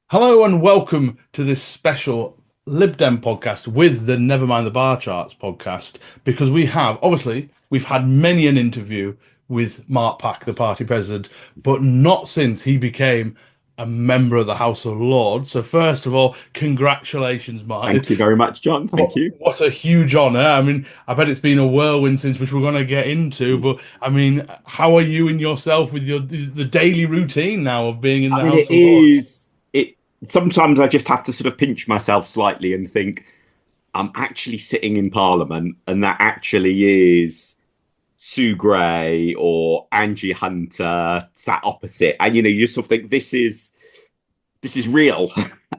Hello and welcome to this special Lib Dem podcast with the Nevermind the Bar Charts podcast because we've had many an interview with Mark Pack, the party president, but not since he became a member of the House of Lords. So first of all, congratulations, Mark. Thank you very much, John. Thank What, you. what a huge honor. I mean, I bet it's been a whirlwind since, which we're going to get into, but I mean, how are you and yourself with the daily routine now of being in I the mean, House it of Lords? is. It sometimes I just have to sort of pinch myself slightly and think I'm actually sitting in Parliament, and that actually is Sue Gray or Angie Hunter sat opposite, and you sort of think this is real.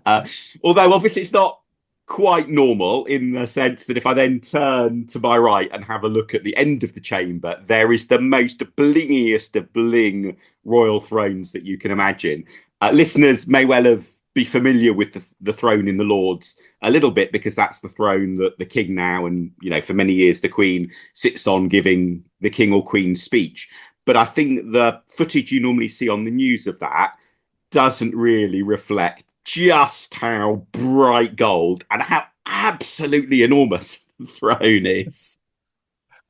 uh, Although obviously it's not quite normal in the sense that if I then turn to my right and have a look at the end of the chamber, there is the most blingiest of bling royal thrones that you can imagine. Listeners may well have be familiar with the throne in the Lords a little bit because that's the throne that the king now and for many years the Queen sits on giving the king or queen speech. But I think the footage you normally see on the news of that doesn't really reflect just how bright gold and how absolutely enormous the throne is.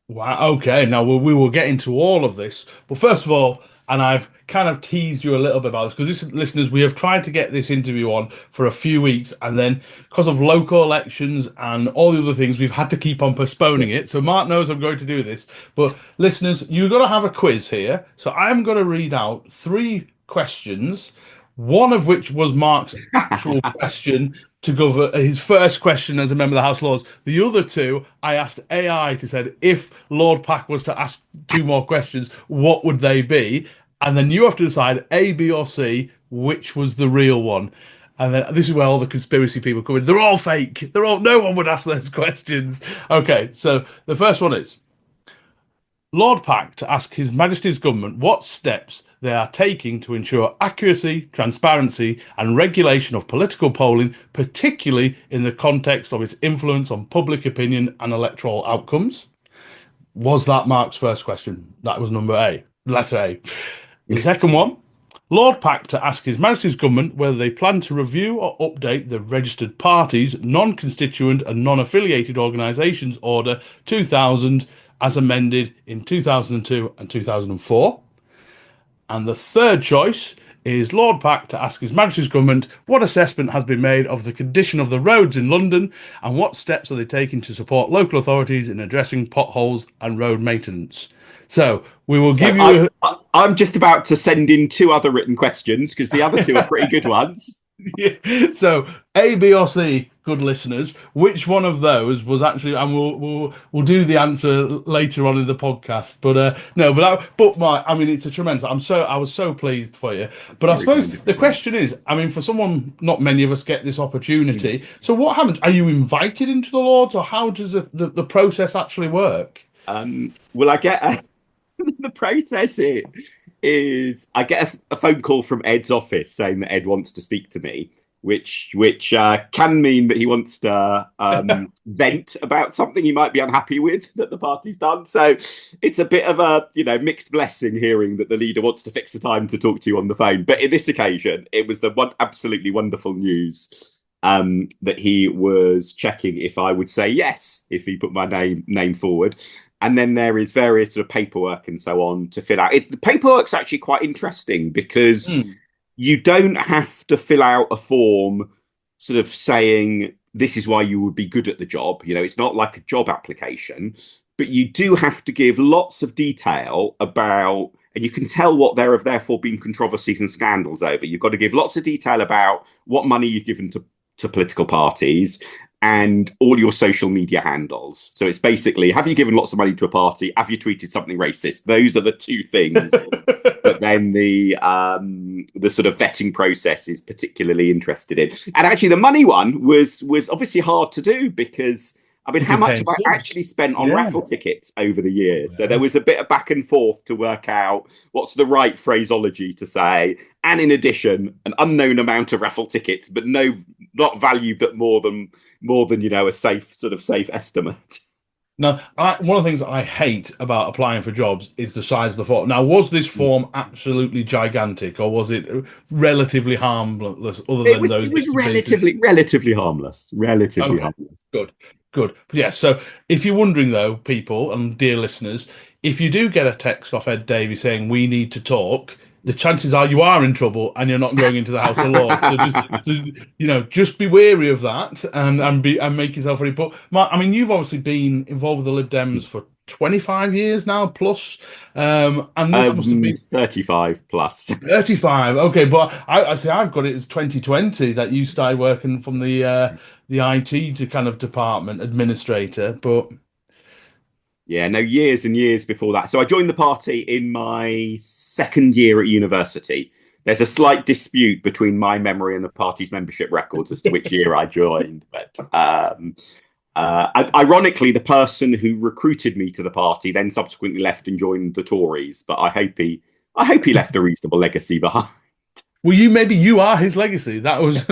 Wow. Okay. Now we will get into all of this, but first of all, and I've kind of teased you a little bit about this because listeners, we have tried to get this interview on for a few weeks, and then because of local elections and all the other things, we've had to keep on postponing it. So Mark knows I'm going to do this, but listeners, you're going to have a quiz here. So I'm going to read out three questions, one of which was Mark's actual question to cover his first question as a member of the House of Lords. The other two, I asked AI to said if Lord Pack was to ask two more questions, what would they be? And then you have to decide A, B, or C, which was the real one. And then this is where all the conspiracy people come in. They're all fake. No one would ask those questions. Okay, so the first one is Lord Pack to ask His Majesty's government what steps they are taking to ensure accuracy, transparency, and regulation of political polling, particularly in the context of its influence on public opinion and electoral outcomes. Was that Mark's first question? That was number A, letter A. The second one, Lord Pack to ask His Majesty's government whether they plan to review or update the registered parties, non-constituent and non-affiliated organisations Order 2000 as amended in 2002 and 2004. And the third choice is Lord Pack to ask His Majesty's government what assessment has been made of the condition of the roads in London and what steps are they taking to support local authorities in addressing potholes and road maintenance. So we will So give you I'm just about to send in two other written questions because the other two are pretty good ones. Yeah. So A, B, or C, good listeners, which one of those was actually, and we'll do the answer later on in the podcast. But no, but Mike, I mean, it's a tremendous. I was so pleased for you. That's But I very suppose kind of the you, John. question is, I mean, for someone, not many of us get this opportunity. So what happens? Are you invited into the Lords, or how does the process actually work? Well, I get the process is I get a phone call from Ed's office saying that Ed wants to speak to me, which can mean that he wants to vent about something he might be unhappy with that the party's done. So it's a bit of a mixed blessing hearing that the leader wants to fix a time to talk to you on the phone. But in this occasion, it was the one absolutely wonderful news that he was checking if I would say yes if he put my name forward. And then there is various sort of paperwork and so on to fill out. The paperwork's actually quite interesting because Hmm. you don't have to fill out a form sort of saying this is why you would be good at the job. It's not like a job application, but you do have to give lots of detail about, and you can tell what there have therefore been controversies and scandals over. You've got to give lots of detail about what money you've given to political parties and all your social media handles. So it's basically, have you given lots of money to a party? Have you tweeted something racist? Those are the two things that then the sort of vetting process is particularly interested in. And actually, the money one was obviously hard to do because I mean, You've how been much paying have I subs. actually spent on Yeah. raffle tickets over the years? So there Yeah. was a bit of back and forth to work out what's the right phraseology to say. And in addition, an unknown amount of raffle tickets, but not valued at more than a safe estimate. Now, one of the things I hate about applying for jobs is the size of the form. Now, was this form absolutely gigantic, or was it relatively harmless, other It than was those it was bits and pieces? relatively harmless, relatively Okay, harmless. good, good. But yeah, so if you're wondering though, people and dear listeners, if you do get a text off Ed Davey saying we need to talk, the chances are you are in trouble and you're not going into the House of Lords. Just be wary of that and make yourself ready. But Mark, I mean, you've obviously been involved with the Lib Dems for 25 years now plus, and this must have been 35 plus. 35. Okay, but I say I've got it as 2020 that you started working from the IT to kind of department administrator. But Yeah, no, years and years before that. So I joined the party in my second year at university. There's a slight dispute between my memory and the party's membership records as to which year I joined. But ironically, the person who recruited me to the party then subsequently left and joined the Tories. But I hope he left a reasonable legacy behind. well, maybe you are his legacy. That was,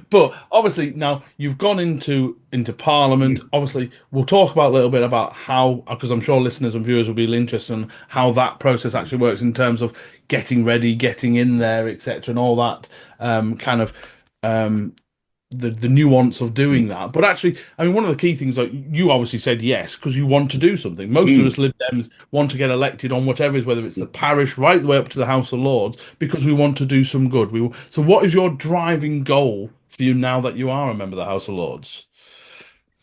but obviously now you've gone into Parliament. Obviously, we'll talk about a little bit about how, because I'm sure listeners and viewers will be interested in how that process actually works in terms of getting ready, getting in there, etc., and all that kind of um, the nuance of doing that. But actually, I mean, one of the key things, like you obviously said yes because you want to do something. Most of Mm. us Lib Dems want to get elected on whatever is, whether it's the parish right the way up to the House of Lords, because we want to do some good. So what is your driving goal for you now that you are a member of the House of Lords?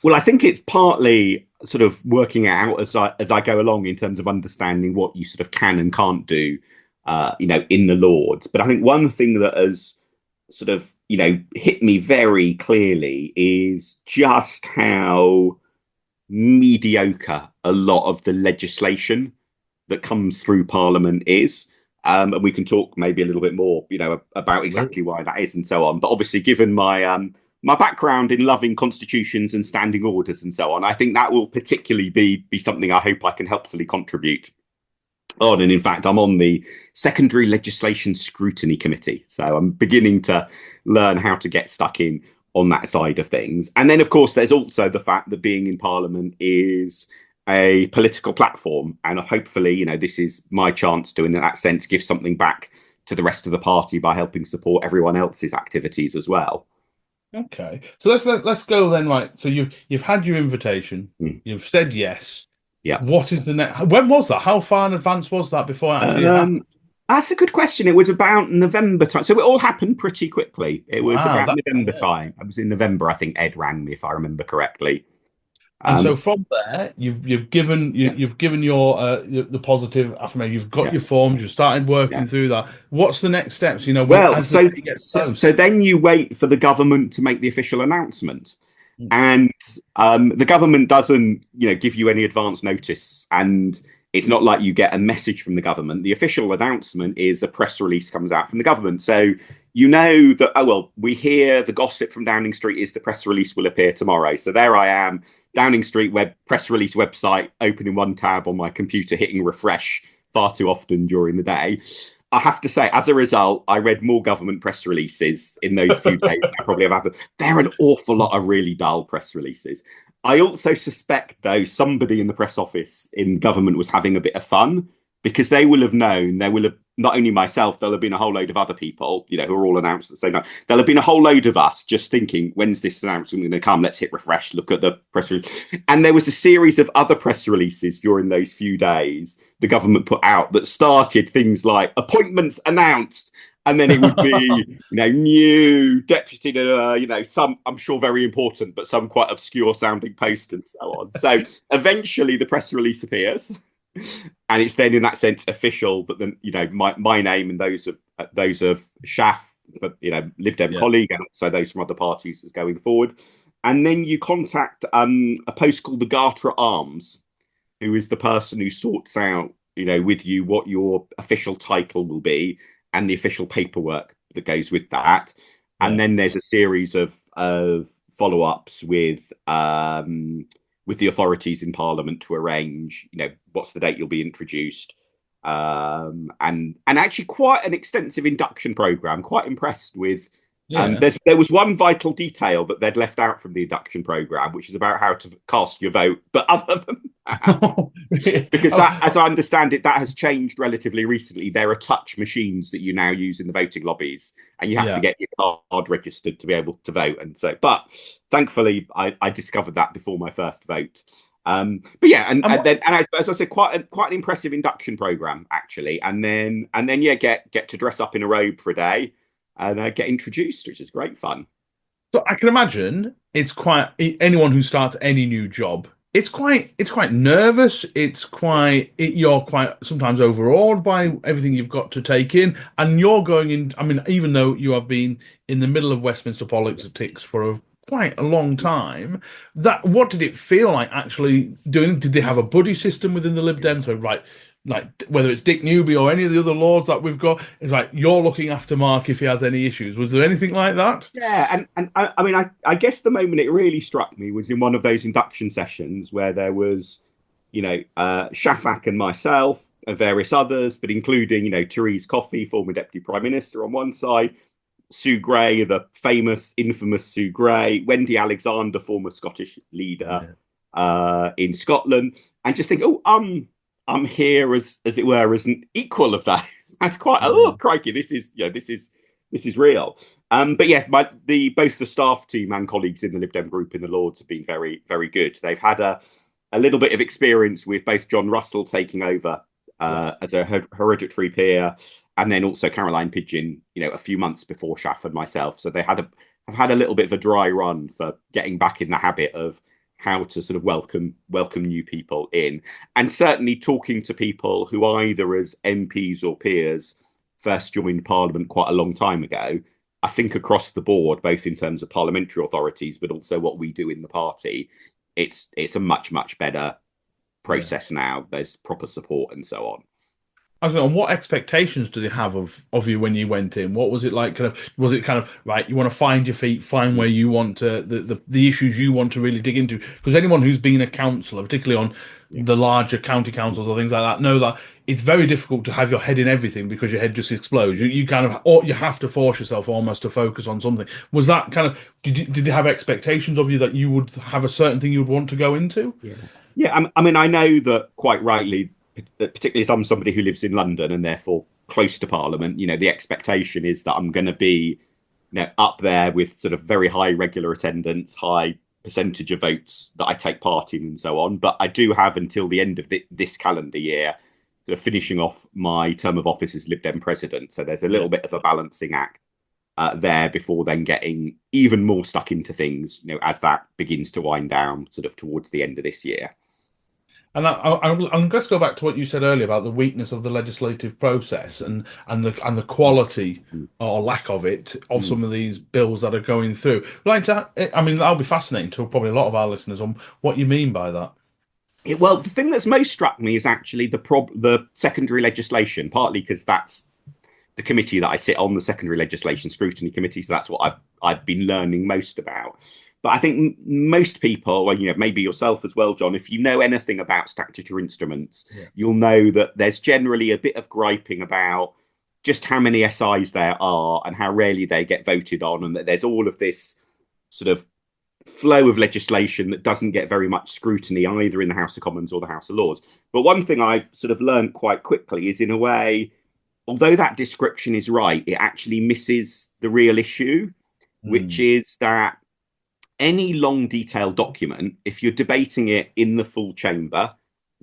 Well, I think it's partly sort of working out as I go along in terms of understanding what you sort of can and can't do, in the Lords. But I think one thing that has sort of hit me very clearly is just how mediocre a lot of the legislation that comes through Parliament is. And we can talk maybe a little bit more, about exactly why that is and so on. But obviously, given my background in loving constitutions and standing orders and so on, I think that will particularly be something I hope I can helpfully contribute on. And in fact, I'm on the Secondary Legislation Scrutiny Committee, so I'm beginning to learn how to get stuck in on that side of things. And then, of course, there's also the fact that being in Parliament is a political platform, and hopefully, this is my chance to, in that sense, give something back to the rest of the party by helping support everyone else's activities as well. Okay, so let's go then. Right, so you've had your invitation, Mm. you've said yes. Yeah. What is the next? When was that? How far in advance was that before it actually happened? Um, that's a good question. It was about November time. So it all happened pretty quickly. It was Wow, about that. November time. It was in November, I think Ed rang me, if I remember correctly. And so Um, from there, yeah, you've given the positive affirmation. You've got yeah, your forms. You've started yeah. working through that. What's the next steps? Well, As the so, day gets so close. then you wait for the government to make the official announcement. And the government doesn't, give you any advance notice, and it's not like you get a message from the government. The official announcement is a press release comes out from the government, so you know that, oh well, we hear the gossip from Downing Street is the press release will appear tomorrow. So there I am, Downing Street web press release website, opening one tab on my computer, hitting refresh far too often during the day. I have to say, as a result, I read more government press releases in those few days than I probably have happened. There are an awful lot of really dull press releases. I also suspect, though, somebody in the press office in government was having a bit of fun because they will have known, there will have, not only myself, there'll have been a whole load of other people, who are all announced at the same time. There'll have been a whole load of us just thinking, when's this announcement going to come? Let's hit refresh, look at the press release. And there was a series of other press releases during those few days the government put out that started things like appointments announced. And then it would be, new deputy, some, I'm sure, very important, but some quite obscure sounding post and so on. So eventually the press release appears. And it's then in that sense official, but then my name and those of Shaf, Lib Dem Yeah. colleague, and also those from other parties is going forward. And then you contact a post called the Garter Arms, who is the person who sorts out, with you what your official title will be and the official paperwork that goes with that. And Yeah. then there's a series of follow-ups with the authorities in Parliament to arrange, what's the date you'll be introduced, and actually quite an extensive induction program. Quite impressed with Yeah. There was one vital detail that they'd left out from the induction program, which is about how to cast your vote. But other than that, because that, Oh, as I understand it, that has changed relatively recently. There are touch machines that you now use in the voting lobbies, and you have to yeah. get your card registered to be able to vote. And so, but thankfully, I discovered that before my first vote. But yeah, And what, as I said, quite an impressive induction program actually, and then yeah, get to dress up in a robe for a day and get introduced, which is great fun. so I can imagine it's quite anyone who starts any new job. It's quite nervous. You're quite sometimes overawed by everything you've got to take in, and you're going in. I mean, even though you have been in the middle of Westminster politics for quite a long time, that what did it feel like actually doing? Did they have a buddy system within the Lib Dem? So right, like whether it's Dick Newby or any of the other lords that we've got, it's like you're looking after Mark if he has any issues. Was there anything like that? Yeah, and I mean, I guess the moment it really struck me was in one of those induction sessions where there was, Shafak and myself and various others, but including, Therese Coffey, former Deputy Prime Minister on one side, Sue Gray, the famous, infamous Sue Gray, Wendy Alexander, former Scottish leader Yeah. in Scotland, and just think, oh, I'm here as it were as an equal of that. That's quite Yeah. oh crikey, this is real. But yeah, both the staff team and colleagues in the Lib Dem group in the Lords have been very very good. They've had a little bit of experience with both John Russell taking over Yeah. as a hereditary peer, and then also Caroline Pidgeon, a few months before Shaff and myself. So have had a little bit of a dry run for getting back in the habit of how to sort of welcome new people in, and certainly talking to people who either as MPs or peers first joined Parliament quite a long time ago. I think across the board, both in terms of parliamentary authorities, but also what we do in the party, it's a much better Yeah. process now. There's proper support and so on. I was going, what expectations did they have of you when you went in? What was it like? Kind of was it kind of right? You want to find your feet, find where you want to the issues you want to really dig into. Because anyone who's been a councillor, particularly on Yeah. the larger county councils or things like that, know that it's very difficult to have your head in everything because your head just explodes. You kind of or you have to force yourself almost to focus on something. Was that kind of did they have expectations of you that you would have a certain thing you would want to go into? Yeah. Yeah. I mean, I know that quite rightly, particularly as I'm somebody who lives in London and therefore close to Parliament, the expectation is that I'm going to be, up there with sort of very high regular attendance, high percentage of votes that I take part in and so on. But I do have until the end of this calendar year, sort of finishing off my term of office as Lib Dem president. So there's a Yeah. little bit of a balancing act there before then getting even more stuck into things, as that begins to wind down sort of towards the end of this year. And let's go back to what you said earlier about the weakness of the legislative process and the quality or lack of it of Mm. some of these bills that are going through. I mean, that'll be fascinating to probably a lot of our listeners on what you mean by that. Well, the thing that's most struck me is actually the secondary legislation, partly because that's the committee that I sit on, the secondary legislation scrutiny committee. So that's what I've been learning most about. But I think most people, well, maybe yourself as well, John, if you know anything about statutory instruments, Yeah. you'll know that there's generally a bit of griping about just how many SIs there are and how rarely they get voted on, and that there's all of this sort of flow of legislation that doesn't get very much scrutiny either in the House of Commons or the House of Lords. But one thing I've sort of learned quite quickly is, in a way, although that description is right, it actually misses the real issue, which Mm. is that any long, detailed document, if you're debating it in the full chamber,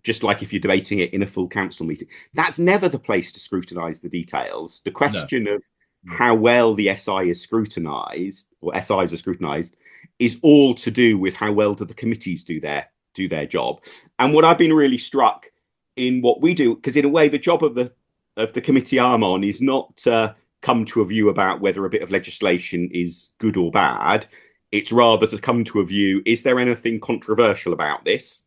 just like if you're debating it in a full council meeting, that's never the place to scrutinise the details. The No. question of how well the SI is scrutinised or SIs are scrutinised is all to do with how well do the committees do their job. And what I've been really struck in what we do, because in a way the job of the committee I'm on is not to come to a view about whether a bit of legislation is good or bad. It's rather to come to a view, is there anything controversial about this?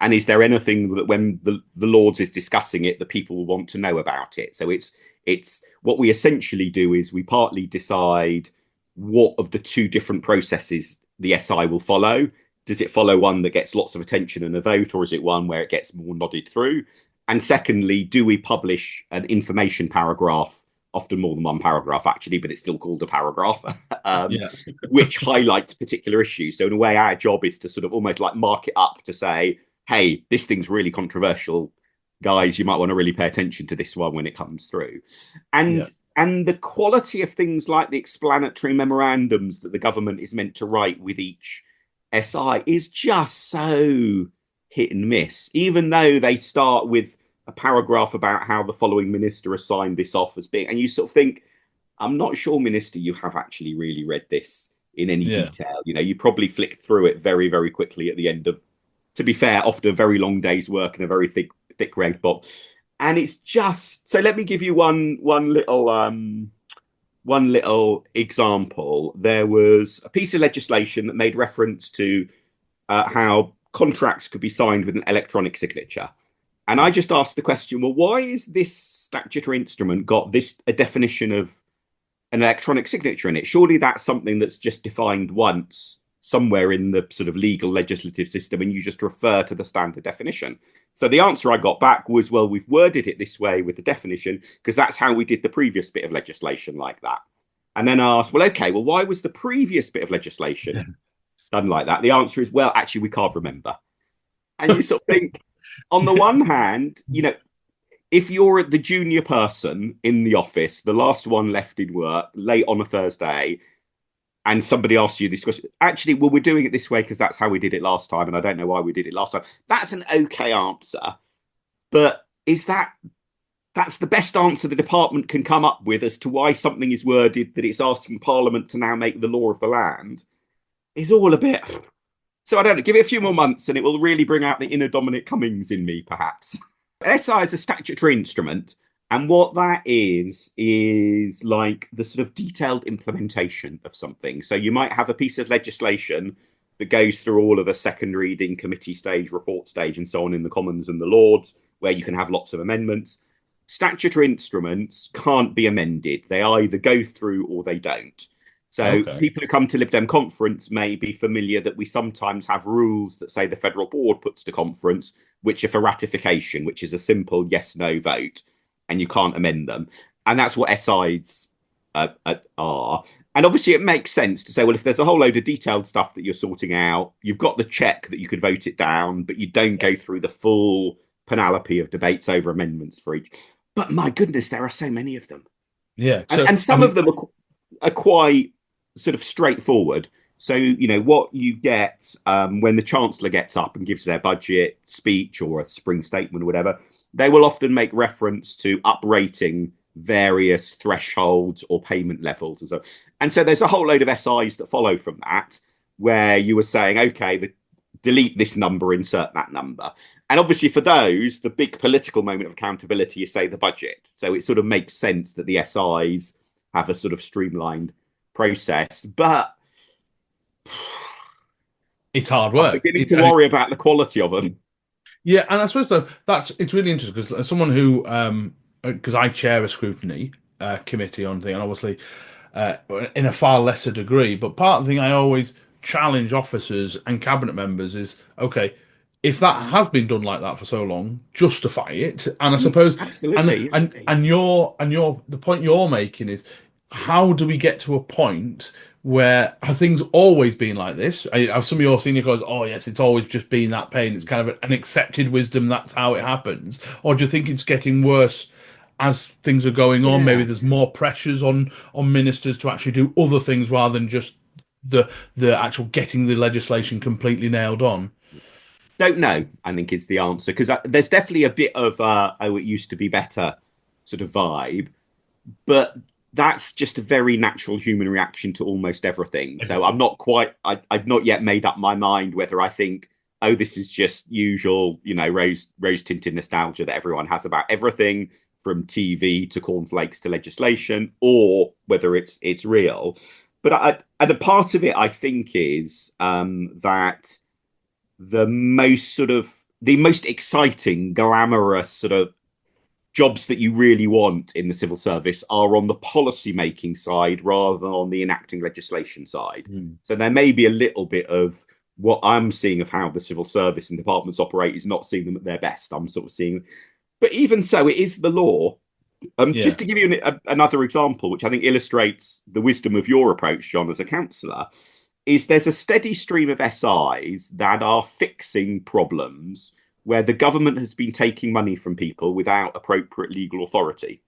And is there anything that when the Lords is discussing it, that people will want to know about it? So it's what we essentially do is we partly decide what of the two different processes the SI will follow. Does it follow one that gets lots of attention and a vote, or is it one where it gets more nodded through? And secondly, do we publish an information paragraph often more than one paragraph actually, but it's still called a paragraph, Yeah. which highlights particular issues. So in a way, our job is to sort of almost like mark it up to say, hey, this thing's really controversial, guys. You might want to really pay attention to this one when it comes through. Yeah. And the quality of things like the explanatory memorandums that the government is meant to write with each SI is just so hit and miss, even though they start with a paragraph about how the following minister has signed this off as being, and you sort of think, I'm not sure, Minister, you have actually really read this in any Yeah. detail. You know, you probably flicked through it very, very quickly at the end of, to be fair, often a very long day's work and a very thick reg book. And it's just so. Let me give you one little example. There was a piece of legislation that made reference to how contracts could be signed with an electronic signature. And I just asked the question, well, why is this statutory instrument got this a definition of an electronic signature in it? Surely that's something that's just defined once somewhere in the sort of legal legislative system, and you just refer to the standard definition. So the answer I got back was, well, we've worded it this way with the definition because that's how we did the previous bit of legislation like that. And then I asked, well, okay, well, why was the previous bit of legislation done like that? The answer is, well, actually, we can't remember. And you sort of think, on the one hand, you know, if you're the junior person in the office, the last one left in work late on a Thursday, and somebody asks you this question, actually, well, we're doing it this way because that's how we did it last time, and I don't know why we did it last time. That's an okay answer, but that's the best answer the department can come up with as to why something is worded that it's asking Parliament to now make the law of the land? Is all a bit. So I don't know, give it a few more months and it will really bring out the inner Dominic Cummings in me, perhaps. SI is a statutory instrument, and what that is like the sort of detailed implementation of something. So you might have a piece of legislation that goes through all of the second reading, committee stage, report stage, and so on in the Commons and the Lords, where you can have lots of amendments. Statutory instruments can't be amended. They either go through or they don't. So Okay. people who come to Lib Dem conference may be familiar that we sometimes have rules that say the federal board puts to conference, which are for ratification, which is a simple yes/no vote, and you can't amend them. And that's what SIs are. And obviously, it makes sense to say, well, if there's a whole load of detailed stuff that you're sorting out, you've got the check that you could vote it down, but you don't go through the full panoply of debates over amendments for each. But my goodness, there are so many of them. Yeah. And I some of mean, them are quite sort of straightforward. So, you know, what you get when the Chancellor gets up and gives their budget speech or a spring statement or whatever, they will often make reference to uprating various thresholds or payment levels. And so there's a whole load of SIs that follow from that, where you were saying, okay, delete this number, insert that number. And obviously for those, the big political moment of accountability is, say, the budget. So it sort of makes sense that the SIs have a sort of streamlined process. But it's hard I'm work. beginning to worry about the quality of them. Yeah, and I suppose though it's really interesting because as someone who because I chair a scrutiny committee on thing, and obviously uh, in a far lesser degree, but part of the thing I always challenge officers and cabinet members is, okay, if that has been done like that for so long, justify it. And I suppose Absolutely. and your the point you're making is, how do we get to a point where have things always been like this? Some of your senior guys, oh yes, it's always just been that pain. It's kind of an accepted wisdom. That's how it happens. Or do you think it's getting worse as things are going on? Maybe Yeah. there's more pressures on ministers to actually do other things rather than just the actual getting the legislation completely nailed on. Don't know, I think is the answer. Because there's definitely a bit of, oh, it used to be better sort of vibe. But that's just a very natural human reaction to almost everything. So I'm Everything. not quite, I've not yet made up my mind whether I think, oh, this is just usual, you know, rose tinted nostalgia that everyone has about everything from TV to cornflakes to legislation, or whether it's real. But and a part of it, I think, is that the most exciting, glamorous sort of jobs that you really want in the civil service are on the policy making side rather than on the enacting legislation side. Mm. So there may be a little bit of what I'm seeing of how the civil service and departments operate is not seeing them at their best. I'm sort of seeing, but even so, it is the law. Just Yeah. to give you another example, which I think illustrates the wisdom of your approach, John, as a counsellor, is there's a steady stream of SIs that are fixing problems where the government has been taking money from people without appropriate legal authority.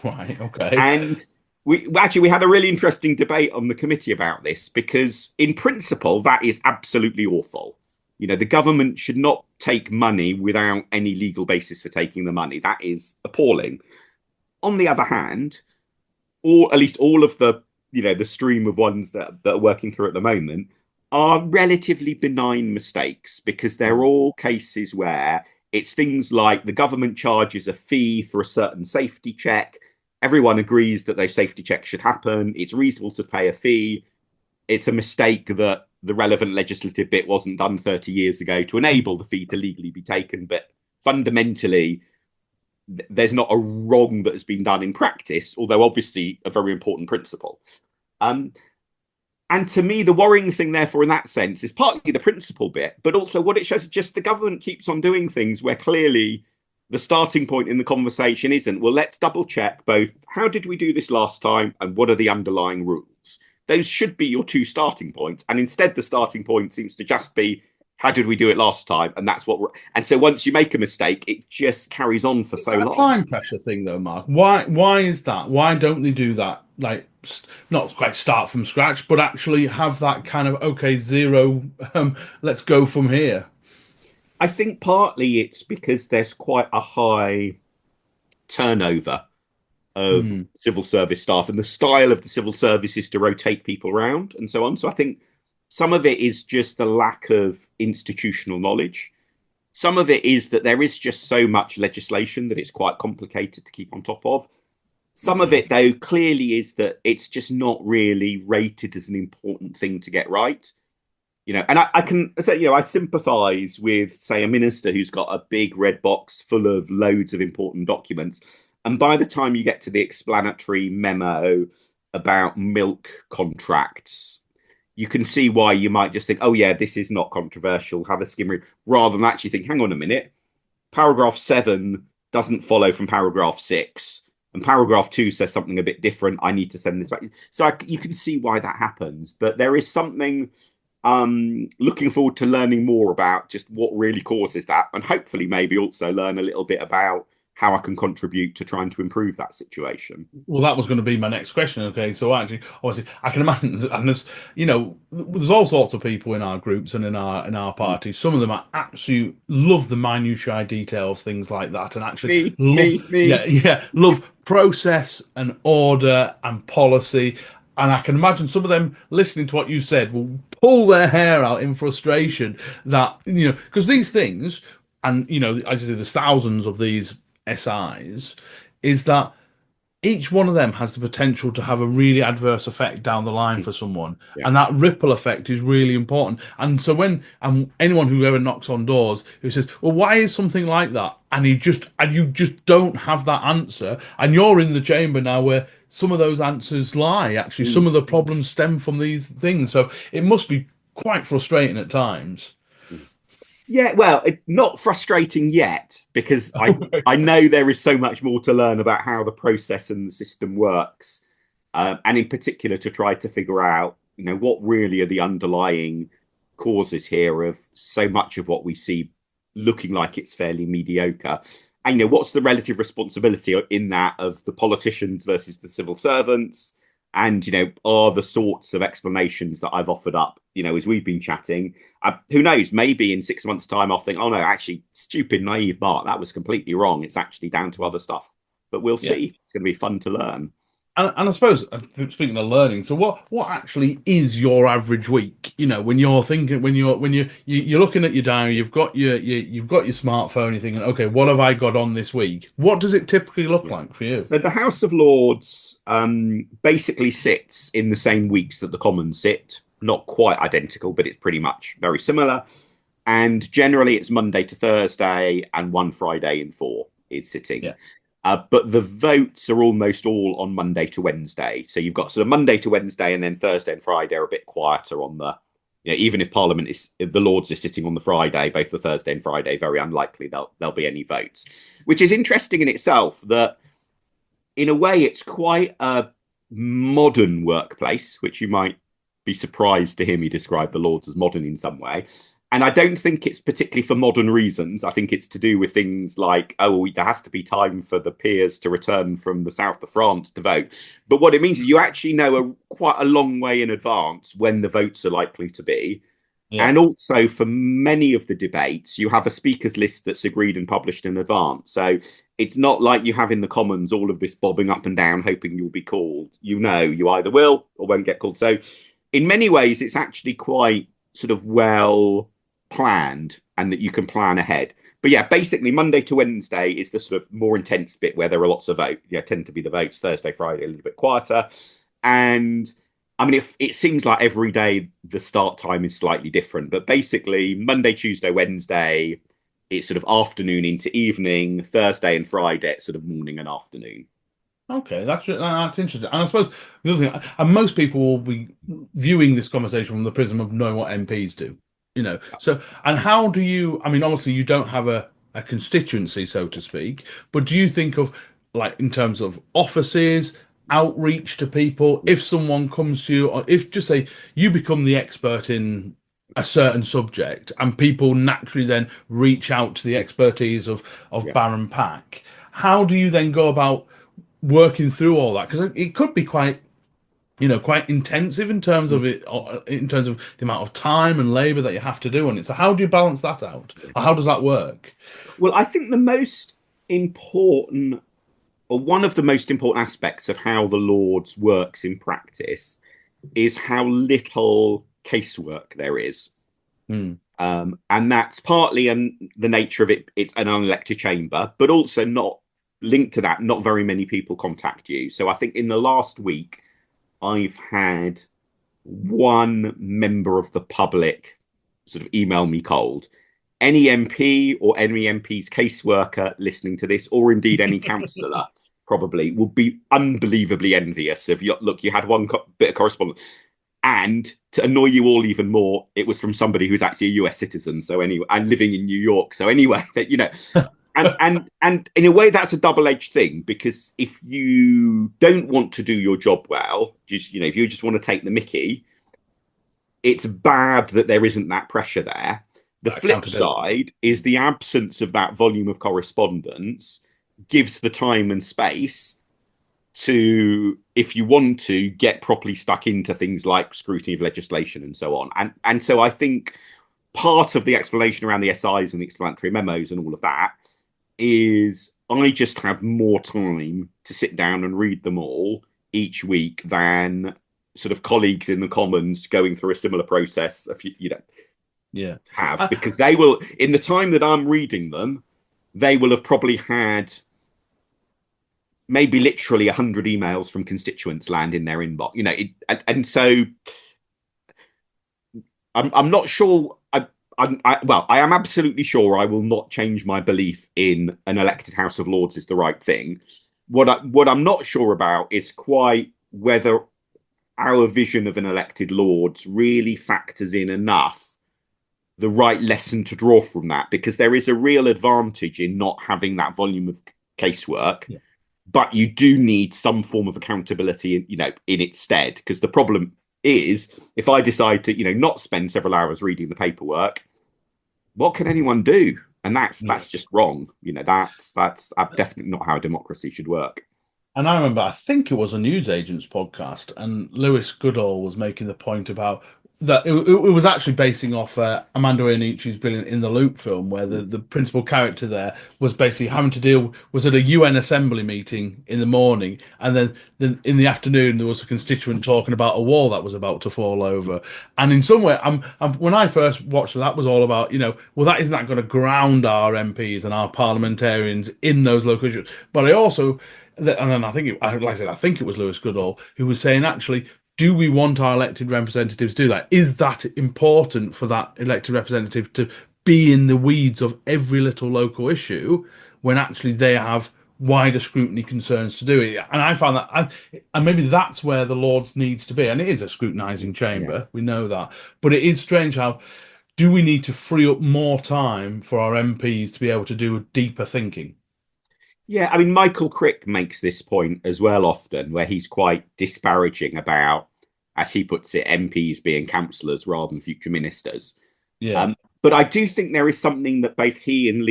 Right. Okay. And we had a really interesting debate on the committee about this because, in principle, that is absolutely awful. The government should not take money without any legal basis for taking the money. That is appalling. On the other hand, or at least all of the stream of ones that are working through at the moment are relatively benign mistakes because they're all cases where it's things like the government charges a fee for a certain safety check. Everyone agrees that those safety checks should happen. It's reasonable to pay a fee. It's a mistake that the relevant legislative bit wasn't done 30 years ago to enable the fee to legally be taken. But fundamentally, there's not a wrong that has been done in practice, although obviously a very important principle. Um, and to me, the worrying thing, therefore, in that sense, is partly the principle bit, but also what it shows is just the government keeps on doing things where clearly the starting point in the conversation isn't, well, let's double check both how did we do this last time and what are the underlying rules. Those should be your two starting points. And instead, the starting point seems to just be how did we do it last time? And that's what and so once you make a mistake, it just carries on for Is so that a long. time pressure thing though, Mark? Why is that? Why don't they do that? Like not quite start from scratch, but actually have that kind of okay, zero, let's go from here. I think partly it's because there's quite a high turnover of Hmm. civil service staff, and the style of the civil service is to rotate people around and so on. So I think some of it is just the lack of institutional knowledge. Some of it is that there is just so much legislation that it's quite complicated to keep on top of. Some of Okay. it, though, clearly is that it's just not really rated as an important thing to get right. And I can say, I sympathize with, say, a minister who's got a big red box full of loads of important documents. And by the time you get to the explanatory memo about milk contracts, you can see why you might just think, oh, yeah, this is not controversial, have a skim read, rather than actually think, hang on a minute, paragraph 7 doesn't follow from paragraph 6. And paragraph 2 says something a bit different. I need to send this back. So you can see why that happens. But there is something looking forward to learning more about just what really causes that, and hopefully maybe also learn a little bit about how I can contribute to trying to improve that situation. Well, that was going to be my next question. Okay, so actually, obviously, I can imagine, and there's all sorts of people in our groups and in our Mm. party. Some of them are absolute love the minutiae details, things like that, and actually Me, love, me, yeah, me. yeah, love process and order and policy. And I can imagine some of them listening to what you said will pull their hair out in frustration that, because these things, and, as you say, there's thousands of these SIs, is that each one of them has the potential to have a really adverse effect down the line for someone, Yeah. and that ripple effect is really important. And so when anyone who ever knocks on doors who says, "Well, why is something like that?" and you just don't have that answer, and you're in the chamber now where some of those answers lie. Actually, some Mm. of the problems stem from these things, so it must be quite frustrating at times. Yeah, well, not frustrating yet because I know there is so much more to learn about how the process and the system works, and in particular to try to figure out, what really are the underlying causes here of so much of what we see looking like it's fairly mediocre. And what's the relative responsibility in that of the politicians versus the civil servants? And are the sorts of explanations that I've offered up, as we've been chatting, who knows, maybe in 6 months' time I'll think, oh no, actually, stupid, naive Mark, that was completely wrong. It's actually down to other stuff. But we'll Yeah. see. It's going to be fun to learn. And I suppose, speaking of learning, so what actually is your average week? When you're thinking, you're looking at your diary, you've got your smartphone, you're thinking, okay, what have I got on this week? What does it typically look Yeah. like for you? So the House of Lords basically sits in the same weeks that the Commons sit. Not quite identical, but it's pretty much very similar. And generally, it's Monday to Thursday, and one Friday in 4 is sitting. Yeah, But the votes are almost all on Monday to Wednesday. So you've got sort of Monday to Wednesday, and then Thursday and Friday are a bit quieter on the. Even if Parliament is, if the Lords is sitting on the Friday, both the Thursday and Friday, very unlikely there'll be any votes. Which is interesting in itself that in a way, it's quite a modern workplace, which you might be surprised to hear me describe the Lords as modern in some way. And I don't think it's particularly for modern reasons. I think it's to do with things like, oh, there has to be time for the peers to return from the south of France to vote. But what it means is you actually know quite a long way in advance when the votes are likely to be. Yeah. And also, for many of the debates, you have a speakers list that's agreed and published in advance. So it's not like you have in the Commons all of this bobbing up and down, hoping you'll be called. You know, you either will or won't get called. So, in many ways, it's actually quite sort of well planned and that you can plan ahead. But yeah, basically, Monday to Wednesday is the sort of more intense bit where there are lots of votes. Yeah, tend to be the votes. Thursday, Friday, a little bit quieter. And I mean, it seems like every day the start time is slightly different, but basically Monday, Tuesday, Wednesday, it's sort of afternoon into evening. Thursday and Friday, it's sort of morning and afternoon. Okay, that's interesting. And I suppose the other thing, and most people will be viewing this conversation from the prism of knowing what MPs do, you know. So, and how do you, I mean, obviously you don't have a constituency, so to speak, but do you think of like in terms of offices, outreach to people, if someone comes to you, or if just say you become the expert in a certain subject and people naturally then reach out to the expertise of Yeah. Baron Pack, how do you then go about working through all that because it could be quite quite intensive in terms of it in terms of the amount of time and labor that you have to do on it, so how do you balance that out, or how does that work? Well, I think the most important, or one of the most important aspects of how the Lords works in practice is how little casework there is. Hmm. And that's partly the nature of it. It's an unelected chamber, but also not linked to that. Not very many people contact you. So I think in the last week, I've had one member of the public sort of email me cold. Any MP or any MP's caseworker listening to this, or indeed any councillor, probably will be unbelievably envious of you. Look, you had one bit of correspondence. And to annoy you all even more, it was from somebody who's actually a US citizen. So anyway, and living in New York. So anyway, and in a way that's a double-edged thing, because if you don't want to do your job well, just if you just want to take the mickey, it's bad that there isn't that pressure there. The flip side is the absence of that volume of correspondence gives the time and space to, if you want to, get properly stuck into things like scrutiny of legislation and so on. And so I think part of the explanation around the SIs and the explanatory memos and all of that is I just have more time to sit down and read them all each week than sort of colleagues in the Commons going through a similar process, Yeah. have, because they will, in the time that I'm reading them, they will have probably had maybe literally 100 emails from constituents land in their inbox, and so I'm not sure. I am absolutely sure I will not change my belief in an elected House of Lords is the right thing. What I'm not sure about is quite whether our vision of an elected Lords really factors in enough the right lesson to draw from that, because there is a real advantage in not having that volume of casework. Yeah. But you do need some form of accountability, in its stead. Because the problem is, if I decide to, not spend several hours reading the paperwork, what can anyone do? And that's just wrong. That's definitely not how democracy should work. And I remember, I think it was a newsagent's podcast, and Lewis Goodall was making the point about that it was actually basing off Amanda Iannucci's brilliant In the Loop film, where the principal character there was basically having to was at a UN assembly meeting in the morning, and then in the afternoon there was a constituent talking about a wall that was about to fall over. And in some way, when I first watched that was all about, well, that isn't that going to ground our MPs and our parliamentarians in those local issues. But I also, and then I think, like I said, I think it was Lewis Goodall who was saying, actually, do we want our elected representatives to do that? Is that important for that elected representative to be in the weeds of every little local issue when actually they have wider scrutiny concerns to do it? And I found that, and maybe that's where the Lords needs to be. And it is a scrutinising chamber, Yeah. we know that. But it is strange how do we need to free up more time for our MPs to be able to do deeper thinking? Yeah, I mean, Michael Crick makes this point as well often, where he's quite disparaging about, as he puts it, MPs being councillors rather than future ministers. Yeah. Um, but I do think there is something that both he and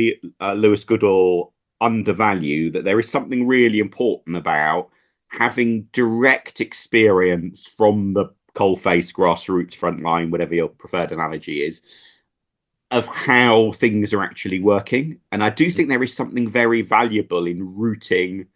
Lewis Goodall undervalue, that there is something really important about having direct experience from the coalface, grassroots, frontline, whatever your preferred analogy is, of how things are actually working. And I do think there is something very valuable in rooting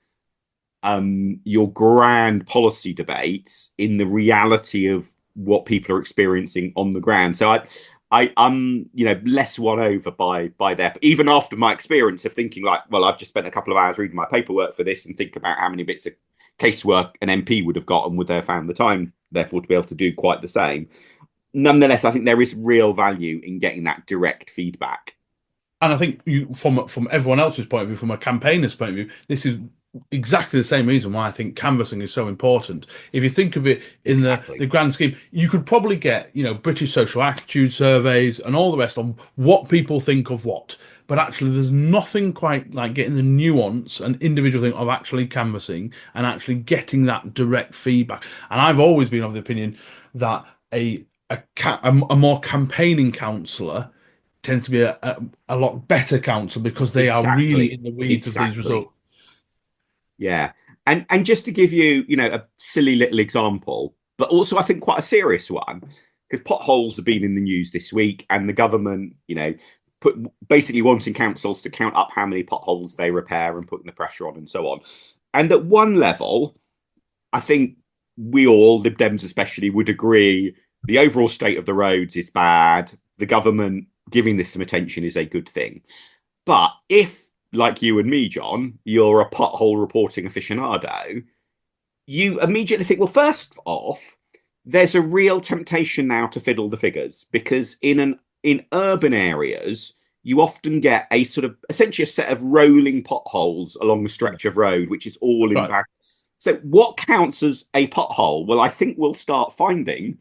your grand policy debates in the reality of what people are experiencing on the ground. So I'm less won over by their, even after my experience of thinking like, well, I've just spent a couple of hours reading my paperwork for this and think about how many bits of casework an MP would have got and would they have found the time therefore to be able to do quite the same. Nonetheless, I think there is real value in getting that direct feedback. And I think from everyone else's point of view, from a campaigner's point of view, this is exactly the same reason why I think canvassing is so important. If you think of it in the Exactly. grand scheme, you could probably get, British social attitude surveys and all the rest on what people think of what. But actually, there's nothing quite like getting the nuance and individual thing of actually canvassing and actually getting that direct feedback. And I've always been of the opinion that a more campaigning councillor tends to be a lot better counsel because they are really Exactly. in the weeds of these Exactly. results. Yeah. And just to give you, a silly little example, but also I think quite a serious one, because potholes have been in the news this week, and the government, put basically wanting councils to count up how many potholes they repair and putting the pressure on and so on. And at one level, I think we all, Lib Dems especially, would agree the overall state of the roads is bad. The government giving this some attention is a good thing. But if, like you and me, John, you're a pothole reporting aficionado, you immediately think, well, first off, there's a real temptation now to fiddle the figures because in urban areas, you often get a sort of essentially a set of rolling potholes along the Yeah, stretch of road, which is all in right. back. So, what counts as a pothole? Well, I think we'll start finding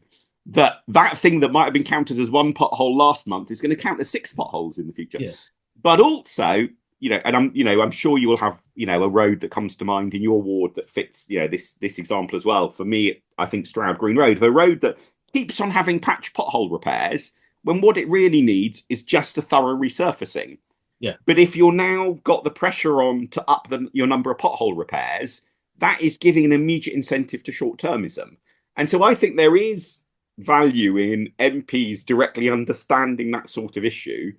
that thing that might have been counted as one pothole last month is going to count as six potholes in the future. Yeah, But also, and I'm sure you will have, a road that comes to mind in your ward that fits, this example as well. For me, I think Stroud Green Road, the road that keeps on having patch pothole repairs when what it really needs is just a thorough resurfacing. yeah, But if you're now got the pressure on to up your number of pothole repairs, that is giving an immediate incentive to short termism. And so I think there is value in MPs directly understanding that sort of issue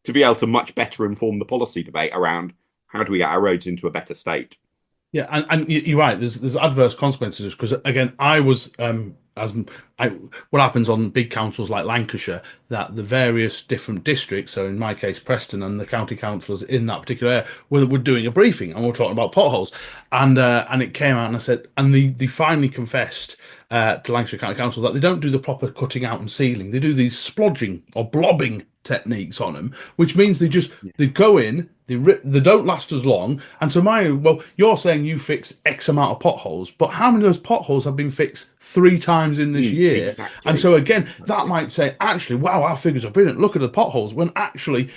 to be able to much better inform the policy debate around how do we get our roads into a better state. yeah. And you're right. There's adverse consequences because again, I was as I what happens on big councils like Lancashire that the various different districts, so in my case Preston and the county councillors in that particular area, were doing a briefing and we're talking about potholes, and it came out and I said, and they finally confessed to Lancashire County Council that they don't do the proper cutting out and sealing. They do these splodging or blobbing techniques on them, which means they go in, they don't last as long. And so you're saying you fixed X amount of potholes, but how many of those potholes have been fixed 3 times in this year? And Exactly. so again, that Exactly. might say, actually, wow, our figures are brilliant. Look at the potholes. When actually,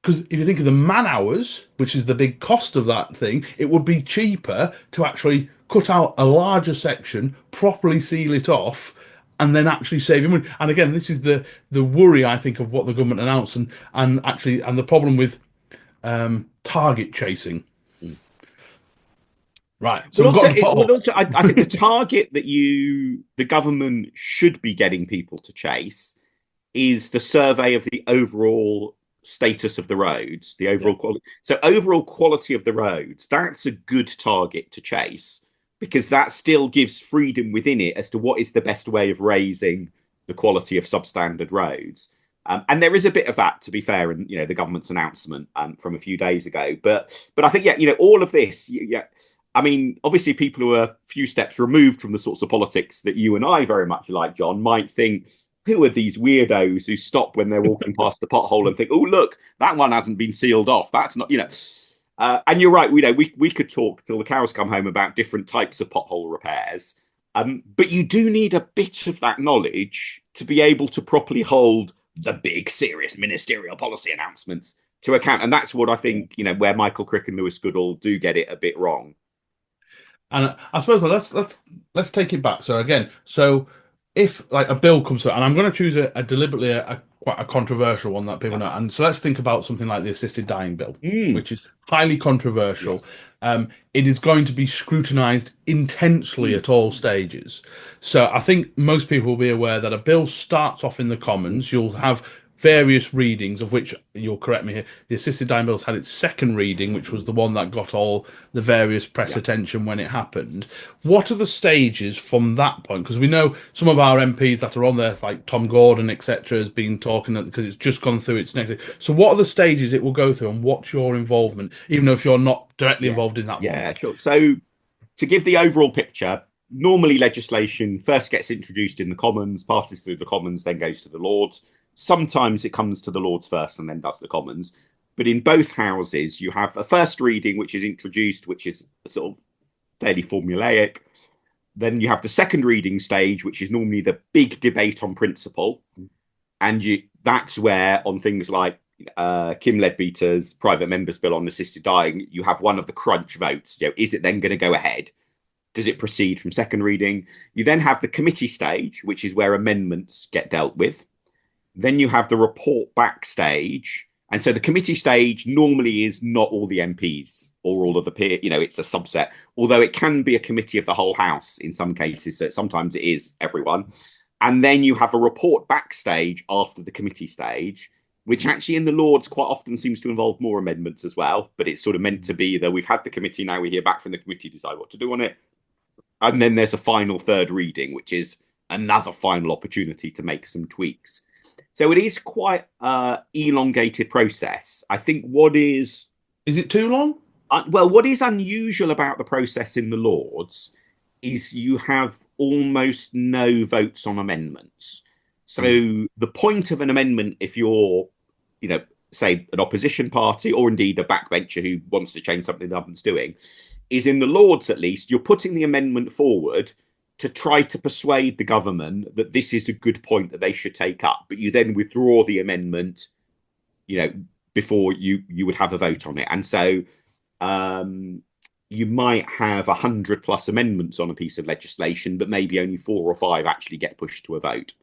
because if you think of the man hours, which is the big cost of that thing, it would be cheaper to actually cut out a larger section, properly seal it off, and then actually save money. And again, this is the worry I think of what the government announced, and the problem with target chasing. Mm. Right. So Well, we've got also, the pothole. I think the target that the government should be getting people to chase is the survey of the overall status of the roads, the Yeah. overall quality. So overall quality of the roads, that's a good target to chase because that still gives freedom within it as to what is the best way of raising the quality of substandard roads. And there is a bit of that, to be fair, in the government's announcement from a few days ago. But I think all of this, yeah. I mean, obviously, people who are a few steps removed from the sorts of politics that you and I very much like, John, might think, who are these weirdos who stop when they're walking past the pothole and think, oh, look, that one hasn't been sealed off. That's not. And you're right. We could talk till the cows come home about different types of pothole repairs. But you do need a bit of that knowledge to be able to properly hold the big, serious ministerial policy announcements to account. And that's what I think, where Michael Crick and Lewis Goodall do get it a bit wrong. And I suppose let's take it back. So again, so if like a bill comes through, and I'm going to choose a deliberately quite a controversial one that people Yeah. know, and so let's think about something like the assisted dying bill, Mm, which is highly controversial. yes. It is going to be scrutinised intensely Mm, at all stages. So I think most people will be aware that a bill starts off in the mm, Commons. You'll have various readings, of which you'll correct me here. The assisted dying bill's had its second reading, which was the one that got all the various press yeah. attention when it happened. What are the stages from that point? Because we know some of our MPs that are on there, like Tom Gordon, etc., has been talking because it's just gone through its next. So, what are the stages it will go through, and what's your involvement, even though if you're not directly Yeah. involved in that one? Yeah, sure. So to give the overall picture, normally legislation first gets introduced in the Commons, passes through the Commons, then goes to the Lords. Sometimes it comes to the Lords first and then does the Commons. But in both houses, you have a first reading, which is introduced, which is sort of fairly formulaic. Then you have the second reading stage, which is normally the big debate on principle. And that's where, on things like Kim Leadbeater's private members bill on assisted dying, you have one of the crunch votes. Is it then going to go ahead? Does it proceed from second reading? You then have the committee stage, which is where amendments get dealt with. Then you have the report back stage. And so the committee stage normally is not all the MPs or all of the peer, it's a subset, although it can be a committee of the whole House in some cases. So sometimes it is everyone. And then you have a report back stage after the committee stage, which actually in the Lords quite often seems to involve more amendments as well. But it's sort of meant to be that we've had the committee, now we hear back from the committee, decide what to do on it. And then there's a final third reading, which is another final opportunity to make some tweaks. So it is quite elongated process. I think Is it too long? what is unusual about the process in the Lords is you have almost no votes on amendments. So the point of an amendment, if you're, say an opposition party or indeed a backbencher who wants to change something the government's doing, is in the Lords at least, you're putting the amendment forward to try to persuade the government that this is a good point that they should take up. But you then withdraw the amendment, before you would have a vote on it. And so you might have 100+ amendments on a piece of legislation, but maybe only 4 or 5 actually get pushed to a vote.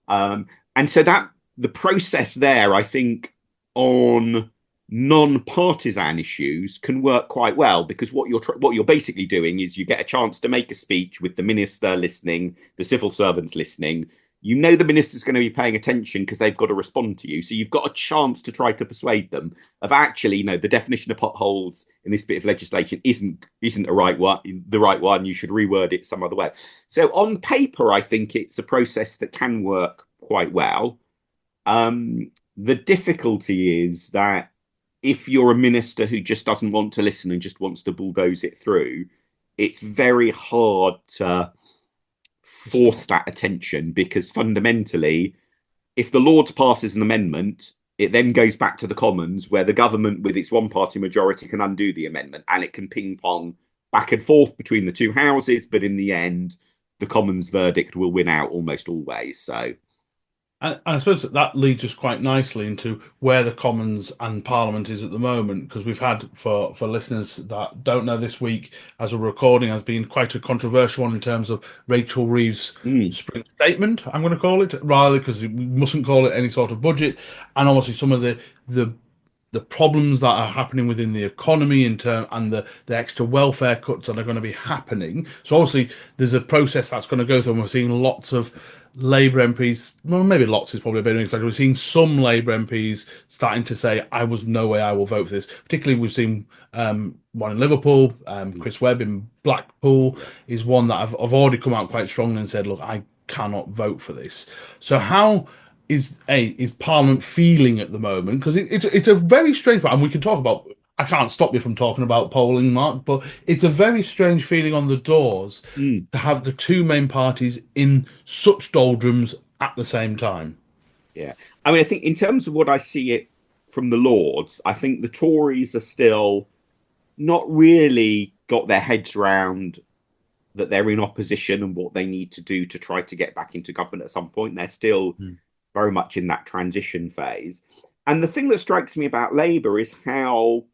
And so that the process there, I think, on non-partisan issues can work quite well, because what you're basically doing is you get a chance to make a speech with the minister listening, the civil servants listening. The minister's going to be paying attention because they've got to respond to you. So you've got a chance to try to persuade them of actually, the definition of potholes in this bit of legislation isn't the right one. You should reword it some other way. So on paper, I think it's a process that can work quite well. The difficulty is that if you're a minister who just doesn't want to listen and just wants to bulldoze it through, it's very hard to force that attention, because fundamentally, if the Lords passes an amendment, it then goes back to the Commons, where the government with its one party majority can undo the amendment, and it can ping pong back and forth between the two houses. But in the end, the Commons verdict will win out almost always. So And I suppose that leads us quite nicely into where the Commons and Parliament is at the moment, because we've had, for listeners that don't know, this week, as a recording, has been quite a controversial one in terms of Rachel Reeves' spring statement, I'm going to call it, rather, because we mustn't call it any sort of budget, and obviously some of the problems that are happening within the economy and the extra welfare cuts that are going to be happening. So obviously there's a process that's going to go through, and we're seeing lots of Labour MPs, well, maybe lots is probably a bit exaggerated. We're seeing some Labour MPs starting to say, "I was no way I will vote for this." Particularly, we've seen one in Liverpool, Chris Webb in Blackpool is one that I've already come out quite strongly and said, "Look, I cannot vote for this." So how is Parliament feeling at the moment? Because it's a very strange part, and we can talk about. I can't stop you from talking about polling, Mark, but it's a very strange feeling on the doors to have the two main parties in such doldrums at the same time. yeah, I mean, I think in terms of what I see it from the Lords, I think the Tories are still not really got their heads round that they're in opposition and what they need to do to try to get back into government at some point. They're still very much in that transition phase. And the thing that strikes me about Labour is how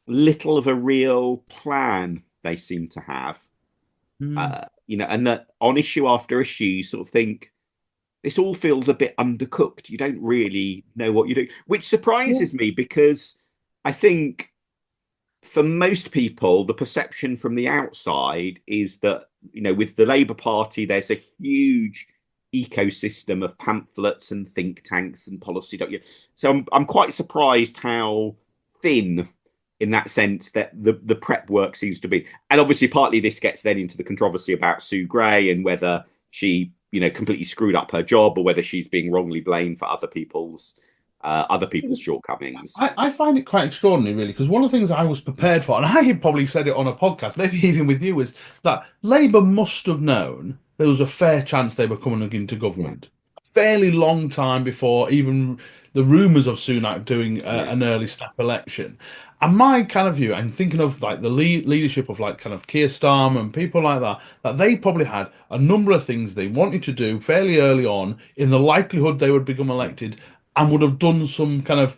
little of a real plan they seem to have. Mm. And that on issue after issue, you sort of think this all feels a bit undercooked. You don't really know what you do, which Yeah. surprises me because I think for most people, the perception from the outside is that, with the Labour Party, there's a huge ecosystem of pamphlets and think tanks and policy documents. So I'm quite surprised how thin in that sense that the prep work seems to be. And obviously partly this gets then into the controversy about Sue Gray and whether she, completely screwed up her job or whether she's being wrongly blamed for other people's shortcomings. I find it quite extraordinary, really, because one of the things I was prepared for, and I had probably said it on a podcast, maybe even with you, is that Labour must have known there was a fair chance they were coming into Yeah, government a fairly long time before even the rumours of Sunak doing yeah, an early snap election. And my kind of view, I'm thinking of like the leadership of like kind of Keir Starmer and people like that, that they probably had a number of things they wanted to do fairly early on in the likelihood they would become yeah, elected and would have done some kind of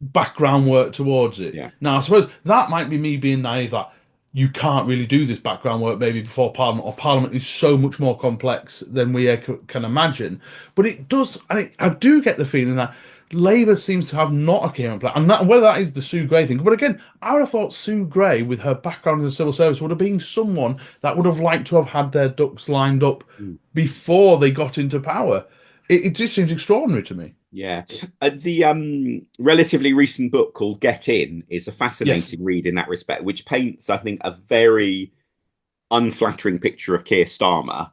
background work towards it. yeah. Now, I suppose that might be me being naive that you can't really do this background work maybe before Parliament, or Parliament is so much more complex than we can imagine. But it does, I do get the feeling that Labour seems to have not a coherent plan, and that, whether that is the Sue Gray thing. But again, I would have thought Sue Gray, with her background in the civil service, would have been someone that would have liked to have had their ducks lined up Mm. before they got into power. It just seems extraordinary to me. Yeah. The relatively recent book called Get In is a Yes. fascinating read in that respect, which paints, I think, a very unflattering picture of Keir Starmer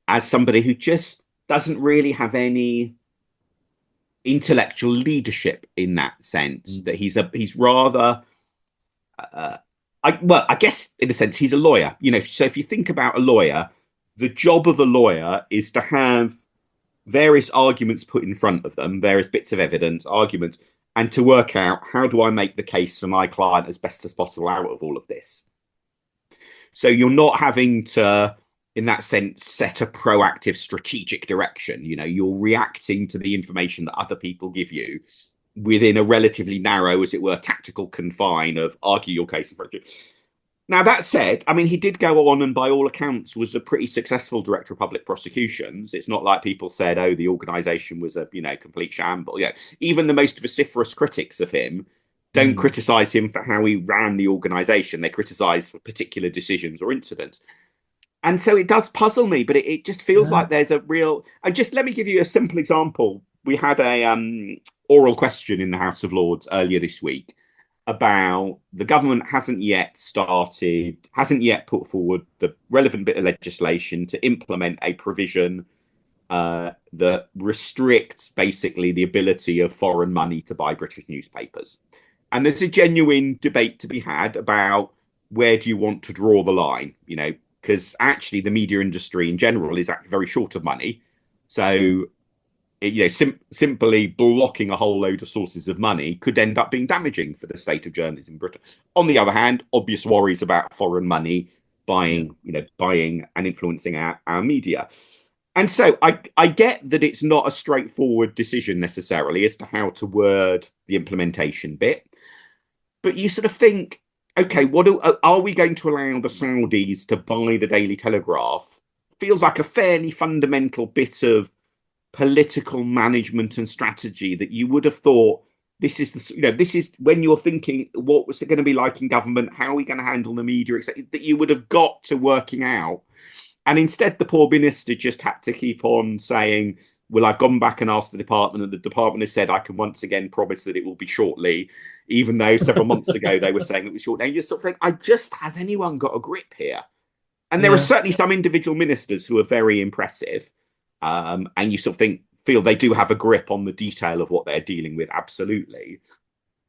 as somebody who just doesn't really have any intellectual leadership in that sense. That he's rather I guess in a sense he's a lawyer. So if you think about a lawyer, the job of a lawyer is to have various arguments put in front of them, various bits of evidence, arguments, and to work out how do I make the case for my client as best as possible out of all of this. So you're not having to, in that sense, set a proactive strategic direction. You're reacting to the information that other people give you within a relatively narrow, as it were, tactical confine of argue your case. Now, that said, I mean, he did go on and by all accounts was a pretty successful director of public prosecutions. It's not like people said, oh, the organization was a, complete shamble. Even the most vociferous critics of him don't Mm. criticize him for how he ran the organization. They criticize for particular decisions or incidents. And so it does puzzle me, but it just feels Yeah. like there's a real. And just let me give you a simple example. We had a oral question in the House of Lords earlier this week about the government hasn't yet put forward the relevant bit of legislation to implement a provision that restricts basically the ability of foreign money to buy British newspapers. And there's a genuine debate to be had about where do you want to draw the line, because actually the media industry in general is actually very short of money. So simply blocking a whole load of sources of money could end up being damaging for the state of journalism in Britain. On the other hand, obvious worries about foreign money Yeah. buying and influencing our media. And so I get that it's not a straightforward decision necessarily as to how to word the implementation bit, but you sort of think, okay, are we going to allow the Saudis to buy the Daily Telegraph? Feels like a fairly fundamental bit of political management and strategy that you would have thought this is when you're thinking what was it going to be like in government, how are we going to handle the media, etc., that you would have got to working out. And instead the poor minister just had to keep on saying, well, I've gone back and asked the department, and the department has said I can once again promise that it will be shortly, even though several months ago they were saying it was short. And you sort of think, has anyone got a grip here? And there are Yeah. certainly some individual ministers who are very impressive. And you sort of feel they do have a grip on the detail of what they're dealing with, absolutely.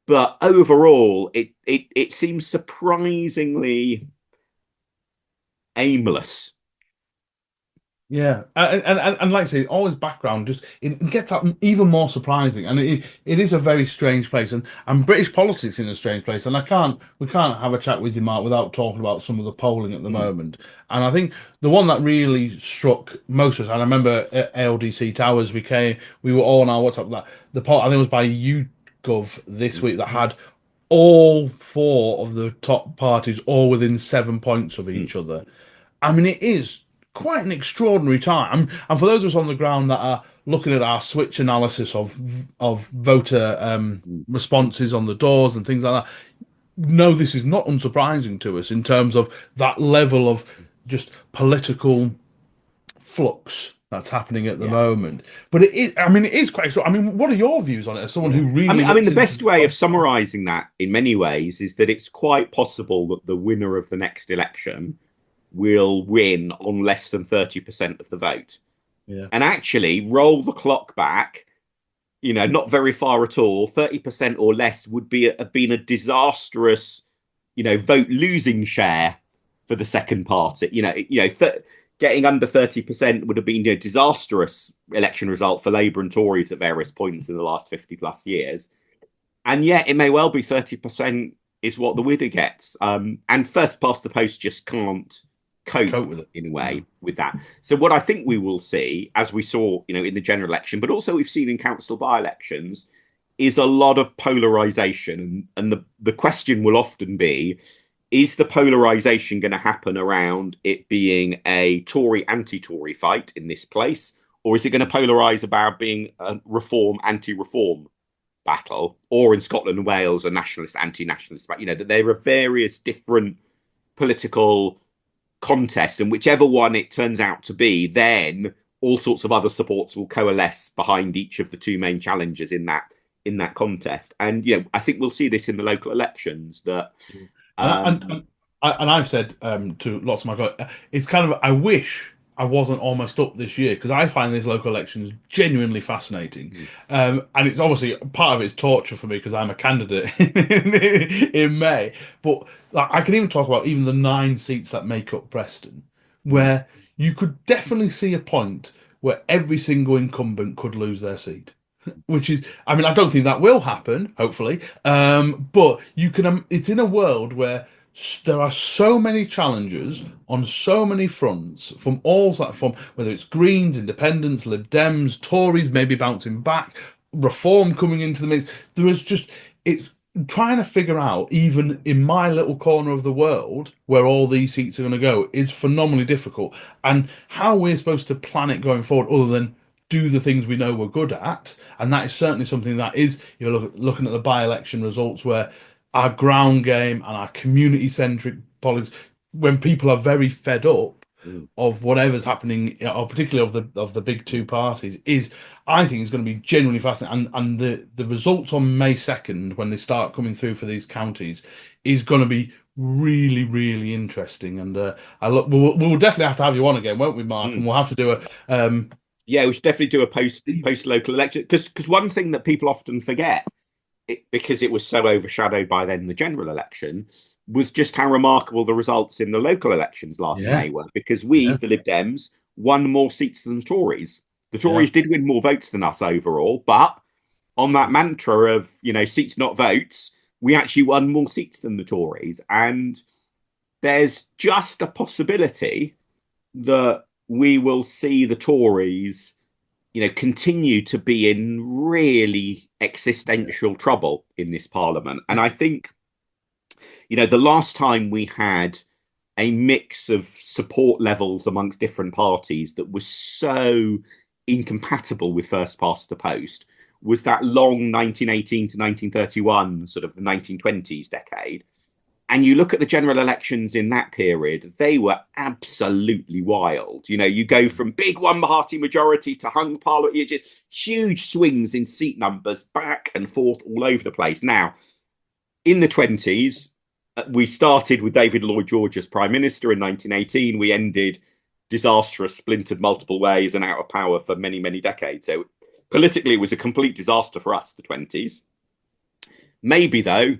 But overall, it seems surprisingly aimless. Yeah, and like I say, all his background just it gets that even more surprising, and it is a very strange place, and British politics in a strange place, and we can't have a chat with you, Mark, without talking about some of the polling at the Mm, moment, and I think the one that really struck most of us, and I remember at ALDC Towers, we were all on our WhatsApp that the poll I think it was by YouGov this mm, week that had all four of the top parties all within 7 points of mm, each other. I mean, it is quite an extraordinary time. And for those of us on the ground that are looking at our switch analysis of voter mm. responses on the doors and things like that, no, this is not unsurprising to us in terms of that level of just political flux that's happening at the Yeah. moment. But it is, I mean, it is quite extra. I mean, what are your views on it as someone Yeah. who I really mean, I mean, looks the into best the way of politics? summarizing that in many ways is that it's quite possible that the winner of the next election will win on less than 30% of the vote. Yeah. And actually, roll the clock back, not very far at all, 30% or less would have been a disastrous, vote losing share for the second party. Getting under 30% would have been a disastrous election result for Labour and Tories at various points in the last 50 plus years. And yet it may well be 30% is what the winner gets. And first past the post just can't cope Cope with it. in a No. way with that. So what I think we will see, as we saw, in the general election, but also we've seen in council by-elections, is a lot of polarization. And the question will often be, is the polarization going to happen around it being a Tory anti-Tory fight in this place, or is it going to polarize about being a reform anti-reform battle, or in Scotland and Wales, a nationalist anti-nationalist battle? That there are various different political contests, and whichever one it turns out to be, then all sorts of other supports will coalesce behind each of the two main challengers in that contest. And I think we'll see this in the local elections that And um I've said to lots of my colleagues, it's kind of I wish I wasn't almost up this year because I find these local elections genuinely fascinating, and it's obviously part of it's torture for me because I'm a candidate in May. But like, I can even talk about even the 9 seats that make up Preston, where you could definitely see a point where every single incumbent could lose their seat, which is, I mean, I don't think that will happen, hopefully. But you can, it's in a world where there are so many challenges on so many fronts from from whether it's Greens, Independents, Lib Dems, Tories, maybe bouncing back, Reform coming into the mix. There is just, it's trying to figure out, even in my little corner of the world, where all these seats are going to go is phenomenally difficult. And how we're supposed to plan it going forward, other than do the things we know we're good at, and that is certainly something that is, looking at the by-election results where our ground game and our community-centric politics, when people are very fed up of whatever's happening, or particularly of the big two parties, is I think is going to be genuinely fascinating. And the results on May 2nd, when they start coming through for these counties, is going to be really, really interesting. And I look, we'll definitely have to have you on again, won't we, Mark? And mm. we'll have to do a Yeah, we should definitely do a post local election, because one thing that people often forget, because it was so overshadowed by then the general election, was just how remarkable the results in the local elections last yeah, May were. Because we, yeah, the Lib Dems, won more seats than the Tories. The yeah. Tories did win more votes than us overall, but on that mantra of seats not votes, we actually won more seats than the Tories. And there's just a possibility that we will see the Tories, continue to be in really existential trouble in this parliament. And I think, the last time we had a mix of support levels amongst different parties that was so incompatible with first past the post was that long 1918 to 1931, sort of the 1920s decade. And you look at the general elections in that period, they were absolutely wild. You go from big one party majority to hung parliament, just huge swings in seat numbers back and forth all over the place. Now, in the 20s, we started with David Lloyd George as Prime Minister in 1918. We ended disastrous, splintered multiple ways and out of power for many, many decades. So politically, it was a complete disaster for us, the 20s. Maybe, though,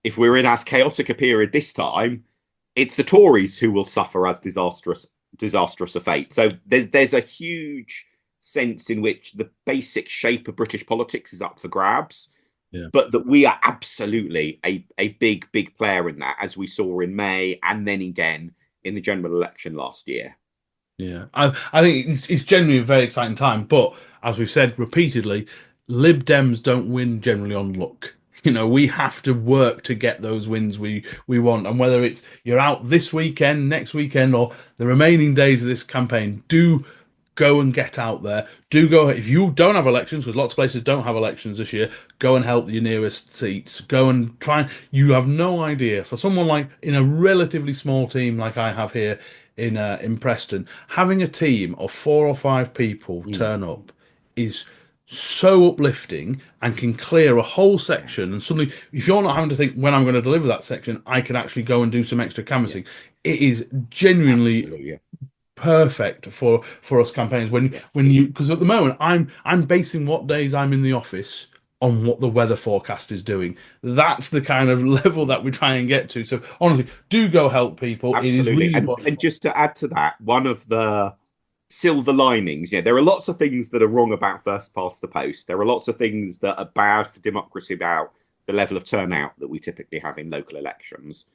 if we're in as chaotic a period this time, it's the Tories who will suffer as disastrous disastrous a fate. So there's a huge sense in which the basic shape of British politics is up for grabs, Yeah. but that we are absolutely a big player in that, as we saw in May and then again in the general election last year. Yeah, I think it's genuinely a very exciting time. But as we've said repeatedly, Lib Dems don't win generally on luck. We have to work to get those wins we want. And whether it's you're out this weekend, next weekend, or the remaining days of this campaign, do go and get out there. Do go if you don't have elections, because lots of places don't have elections this year. Go and help your nearest seats. Go and try. You have no idea for someone like in a relatively small team like I have here in Preston, having a team of 4 or 5 people Mm. turn up is so uplifting and can clear a whole Yeah, section. And suddenly, if you're not having to think when I'm going to deliver that section, I can actually go and do some extra yeah, canvassing. It is genuinely absolutely. perfect for us campaigns Yeah, when you because at the moment I'm basing what days I'm in the office on what the weather forecast is doing. That's the kind of level yeah. that we try and get to. So honestly, do go help people. It is Absolutely. really And important. just to add to that, one of the silver linings, there are lots of things that are wrong about first past the post. There are lots of things that are bad for democracy about the level of turnout that we typically have in local elections.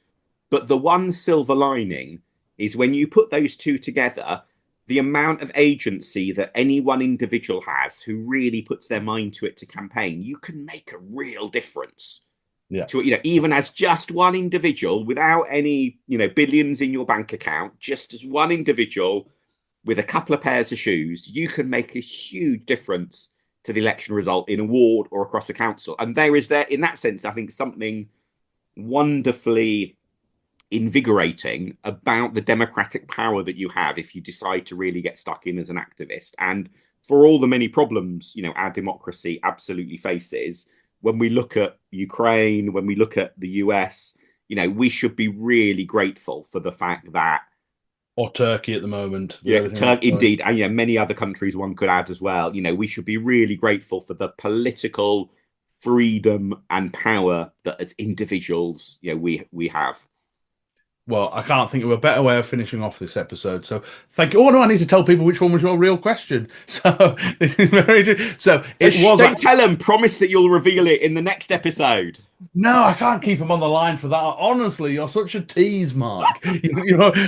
But the one silver lining is when you put those two together, the amount of agency that any one individual has who really puts their mind to it to campaign, you can make a real difference Yeah. to even as just one individual without any billions in your bank account, just as one individual with a couple of pairs of shoes, you can make a huge difference to the election result in a ward or across a council. And there in that sense, I think something wonderfully invigorating about the democratic power that you have if you decide to really get stuck in as an activist. And for all the many problems our democracy absolutely faces, when we look at Ukraine, when we look at the US, we should be really grateful for the fact that Or Turkey at the moment with everything that's going. indeed, and many other countries one could add as well. We should be really grateful for the political freedom and power that as individuals, we have. Well, I can't think of a better way of finishing off this episode. So thank you. Oh no, I need to tell people which one was your real question. So this is very true. So it was Don't tell them. Promise that you'll reveal it in the next episode. no, I can't keep him on the line for that. Honestly, you're such a tease, Mark.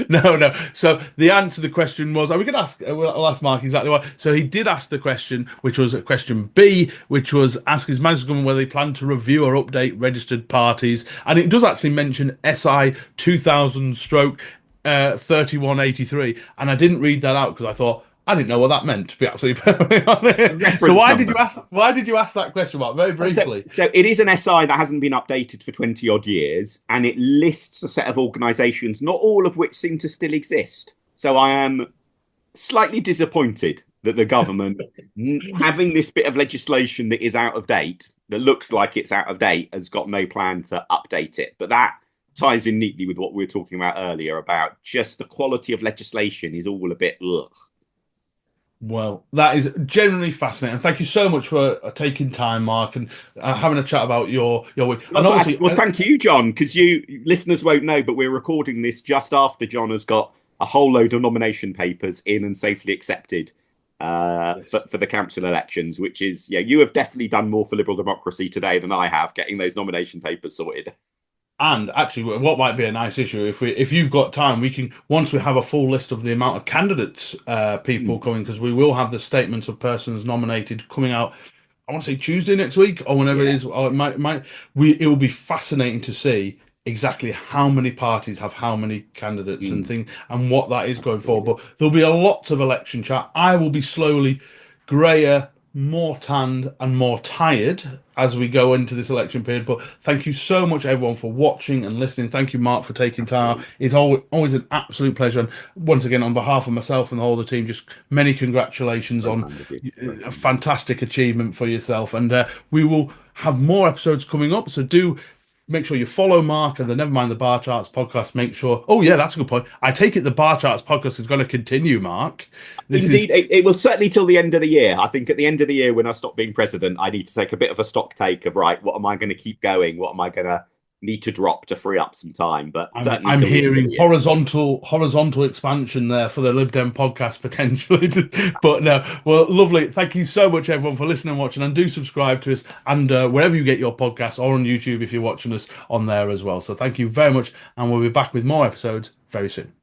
No, no. So the answer to the question was, we could ask, I'll ask Mark exactly what. So he did ask the question, which was question B, which was ask his Majesty's government whether they plan to review or update registered parties. And it does actually mention SI 2000 stroke 3183. And I didn't read that out because I thought, I didn't know what that meant, to be absolutely perfectly A honest. So reference number. why did you ask that question, Mark? Very briefly. So it is an SI that hasn't been updated for 20 odd years, and it lists a set of organisations, not all of which seem to still exist. So I am slightly disappointed that the government, having this bit of legislation that is out of date, that looks like it's out of date, has got no plan to update it. But that ties in neatly with what we were talking about earlier about just the quality of legislation is all a bit ugh. Well, that is genuinely fascinating. Thank you so much for taking time, Mark, and having a chat about your week. And obviously, Well, thank you, John, because you listeners won't know, but we're recording this just after John has got a whole load of nomination papers in and safely accepted for the council elections, which is, you have definitely done more for liberal democracy today than I have getting those nomination papers sorted. and actually, what might be a nice issue if you've got time, we can once we have a full list of the amount of candidates, people Mm, coming because we will have the statements of persons nominated coming out. I want to say Tuesday next week or whenever it yeah, is. Or it will be fascinating to see exactly how many parties have how many candidates and mm, thing and what that is going forward. absolutely. But there'll be a lot of election chat. I will be slowly grayer, more tanned, and more tired as we go into this election period. But thank you so much, everyone, for watching and listening. Thank you, Mark, for taking time. Absolutely. It's always an absolute pleasure. And once again, on behalf of myself and the whole of the team, just many congratulations Very on kind of you. Very a kind of you. fantastic achievement for yourself. And we will have more episodes coming up. So do make sure you follow Mark and the Never Mind the Bar Charts podcast. Make sure. Oh yeah, that's a good point. I take it the Bar Charts podcast is going to continue, Mark. This is Indeed, it will certainly till the end of the year. I think at the end of the year, when I stop being president, I need to take a bit of a stock take of right, what am I going to keep going? What am I going to need to drop to free up some time, but certainly I'm till the end of hearing the year. horizontal expansion there for the Lib Dem podcast potentially. But no, well, lovely. Thank you so much, everyone, for listening and watching, and do subscribe to us and wherever you get your podcasts or on YouTube if you're watching us on there as well. So thank you very much, and we'll be back with more episodes very soon.